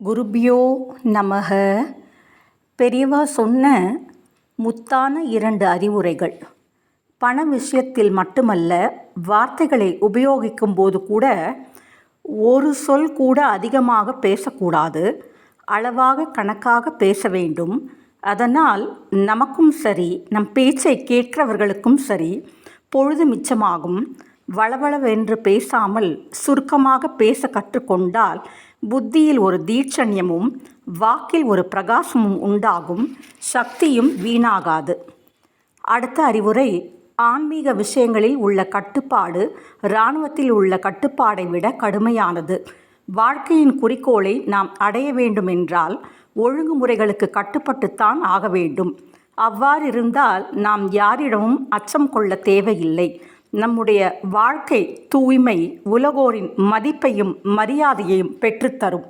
குருபியோ நமக. பெரியவா சொன்ன முத்தான 2 அறிவுரைகள். பண விஷயத்தில் மட்டுமல்ல, வார்த்தைகளை உபயோகிக்கும் போது கூட ஒரு சொல் கூட அதிகமாக பேசக்கூடாது. அளவாக கணக்காக பேச வேண்டும். அதனால் நமக்கும் சரி, நம் பேச்சை கேட்கிறவர்களுக்கும் சரி பொழுது மிச்சமாகும். வளவளவென்று பேசாமல் சுருக்கமாக பேச கற்றுக்கொண்டால் புத்தியில் ஒரு தீட்சண்யமும் வாக்கில் ஒரு பிரகாசமும் உண்டாகும். சக்தியும் வீணாகாது. அடுத்த அறிவுரை, ஆன்மீக விஷயங்களில் உள்ள கட்டுப்பாடு இராணுவத்தில் உள்ள கட்டுப்பாடை விட கடுமையானது. வாழ்க்கையின் குறிக்கோளை நாம் அடைய வேண்டுமென்றால் ஒழுங்குமுறைகளுக்கு கட்டுப்பட்டுத்தான் ஆக வேண்டும். அவ்வாறு இருந்தால் நாம் யாரிடமும் அச்சம் கொள்ள தேவையில்லை. நம்முடைய வாழ்க்கை தூய்மை உலகோரின் மதிப்பையும் மரியாதையையும் பெற்றுத்தரும்.